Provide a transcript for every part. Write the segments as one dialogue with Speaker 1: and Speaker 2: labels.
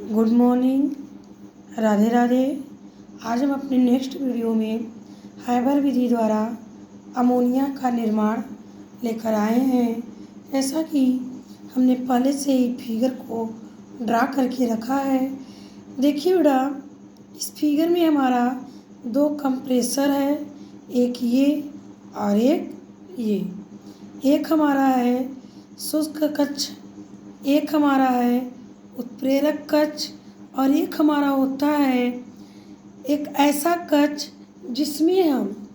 Speaker 1: Good morning, Radhe Radhe. आज हम अपने नेक्स्ट वीडियो में हाइबर विधि द्वारा अमोनिया का निर्माण लेकर आए हैं। जैसा कि हमने पहले से ही फिगर को ड्रा करके रखा है। देखिए बेटा, इस फिगर में हमारा दो कंप्रेसर है, एक ये और एक ये। एक हमारा है शुष्क कक्ष, एक हमारा है उत्प्रेरक कक्ष और एक हमारा होता है एक ऐसा कक्ष जिसमें हम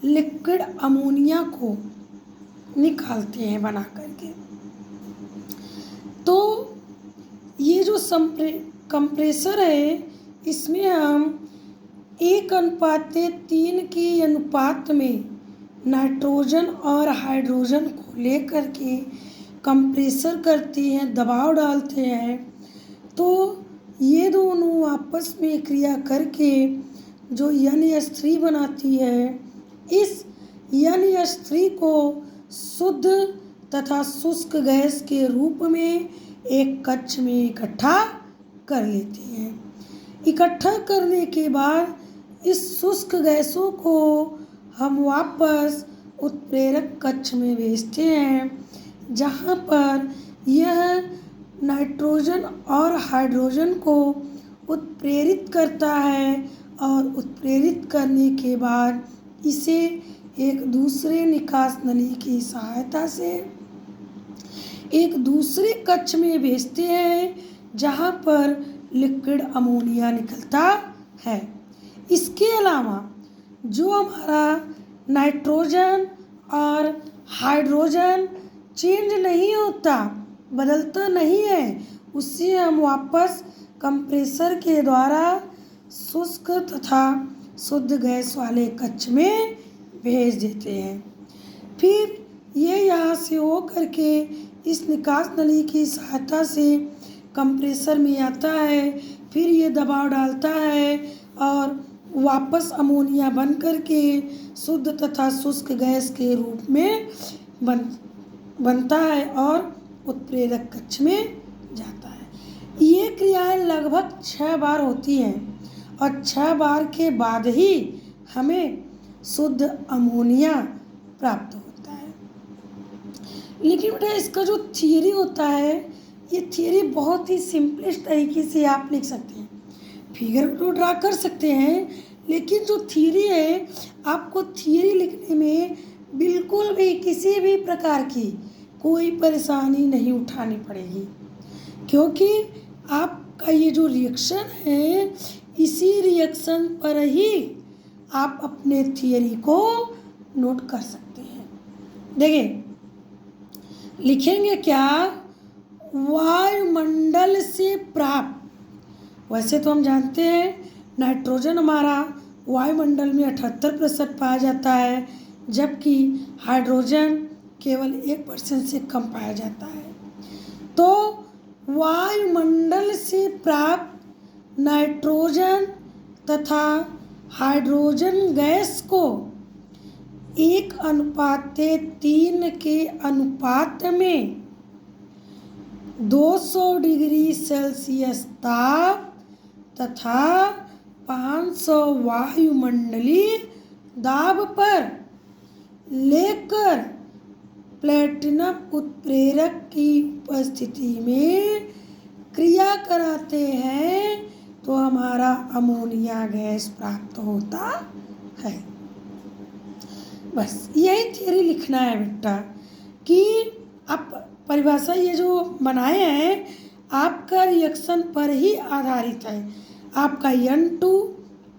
Speaker 1: लिक्विड अमोनिया को निकालते हैं बना करके। तो ये जो कंप्रेसर है, इसमें हम 1:3 के अनुपात में नाइट्रोजन और हाइड्रोजन को लेकर के कंप्रेसर करते हैं, दबाव डालते हैं। तो ये दोनों आपस में क्रिया करके जो NH3 बनाती है, इस NH3 को शुद्ध तथा शुष्क गैस के रूप में एक कक्ष में इकट्ठा कर लेती हैं। इकट्ठा करने के बाद इस शुष्क गैसों को हम वापस उत्प्रेरक कक्ष में भेजते हैं, जहाँ पर यह नाइट्रोजन और हाइड्रोजन को उत्प्रेरित करता है और उत्प्रेरित करने के बाद इसे एक दूसरे निकास नली की सहायता से एक दूसरे कक्ष में भेजते हैं, जहाँ पर लिक्विड अमोनिया निकलता है। इसके अलावा जो हमारा नाइट्रोजन और हाइड्रोजन चेंज नहीं होता, बदलता नहीं है, उससे हम वापस कंप्रेसर के द्वारा शुष्क तथा शुद्ध गैस वाले कक्ष में भेज देते हैं। फिर ये यहाँ से हो करके इस निकास नली की सहायता से कंप्रेसर में आता है। फिर ये दबाव डालता है और वापस अमोनिया बन करके शुद्ध तथा शुष्क गैस के रूप में बनता है और उत्प्रेरक कक्ष में जाता है। ये क्रियाएं लगभग 6 बार होती हैं और 6 बार के बाद ही हमें शुद्ध अमोनिया प्राप्त होता है। लेकिन बेटा, इसका जो थियरी होता है, ये थियरी बहुत ही सिंपलेस्ट तरीके से आप लिख सकते हैं। फिगर तो ड्रा कर सकते हैं, लेकिन जो थियरी है, आपको थियरी लिखने में बिल्कुल भी किसी भी प्रकार की कोई परेशानी नहीं उठानी पड़ेगी, क्योंकि आपका ये जो रिएक्शन है, इसी रिएक्शन पर ही आप अपने थियरी को नोट कर सकते हैं। देखिए, लिखेंगे क्या? वायुमंडल से प्राप्त। वैसे तो हम जानते हैं नाइट्रोजन हमारा वायुमंडल में 78% पाया जाता है, जबकि हाइड्रोजन केवल 1% से कम पाया जाता है। तो वायुमंडल से प्राप्त नाइट्रोजन तथा हाइड्रोजन गैस को 1:3 के अनुपात में 200 डिग्री सेल्सियस ताप तथा 500 वायुमंडलीय दाब पर लेकर प्लेटिनम उत्प्रेरक की उपस्थिति में क्रिया कराते हैं, तो हमारा अमोनिया गैस प्राप्त होता है। बस यही थियरी लिखना है बेटा, कि आप परिभाषा ये जो बनाए हैं, आपका रिएक्शन पर ही आधारित है। आपका N2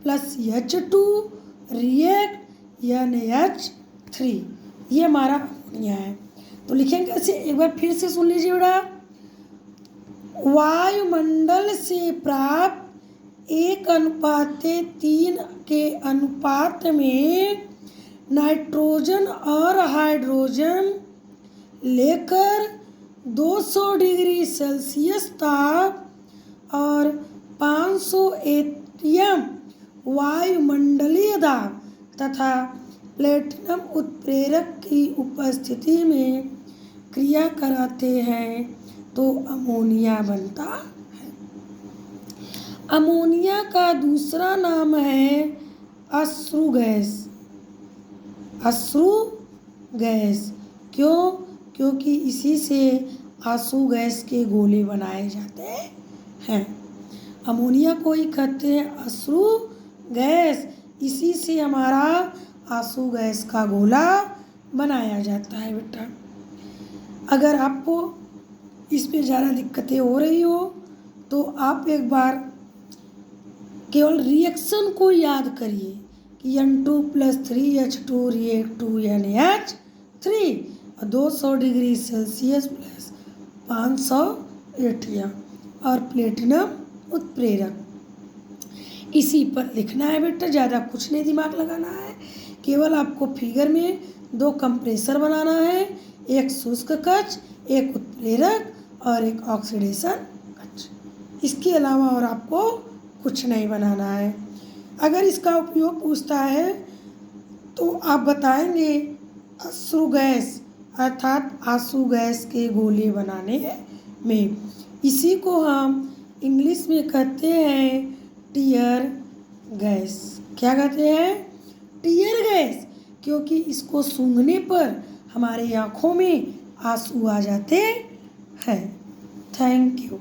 Speaker 1: + H2 रिएक्ट NH3, ये हमारा अमोनिया है। तो लिखेंगे ऐसे, एक बार फिर से सुन लीजिए बेटा। वायुमंडल से प्राप्त 1:3 के अनुपात में नाइट्रोजन और हाइड्रोजन लेकर 200 डिग्री सेल्सियस ताप और 500 ATM वायुमंडलीय दाब तथा प्लेटिनम उत्प्रेरक की उपस्थिति में क्रिया कराते हैं, तो अमोनिया बनता है। अमोनिया का दूसरा नाम है अश्रु गैस। अश्रु गैस क्यों? क्योंकि इसी से आंसू गैस के गोले बनाए जाते हैं। अमोनिया को ही कहते हैं अश्रु गैस, इसी से हमारा आंसू गैस का गोला बनाया जाता है बेटा। अगर आपको इसमें ज़्यादा दिक्कतें हो रही हो तो आप एक बार केवल रिएक्शन को याद करिए कि N2+3H2 रिएक्ट टू NH3 और 200 डिग्री सेल्सियस प्लस 500 एटीएम और प्लेटिनम उत्प्रेरक। इसी पर लिखना है बेटा, ज़्यादा कुछ नहीं दिमाग लगाना है। केवल आपको फिगर में 2 कंप्रेसर बनाना है, एक शुष्क कक्ष, एक उत्प्रेरक और एक ऑक्सीडेशन कक्ष। इसके अलावा और आपको कुछ नहीं बनाना है। अगर इसका उपयोग पूछता है तो आप बताएंगे अश्रु गैस अर्थात आंसू गैस के गोले बनाने में। इसी को हम इंग्लिश में कहते हैं टीयर गैस। क्या कहते हैं? टीयर गैस, क्योंकि इसको सूंघने पर हमारे आँखों में आंसू आ जाते हैं। Thank you.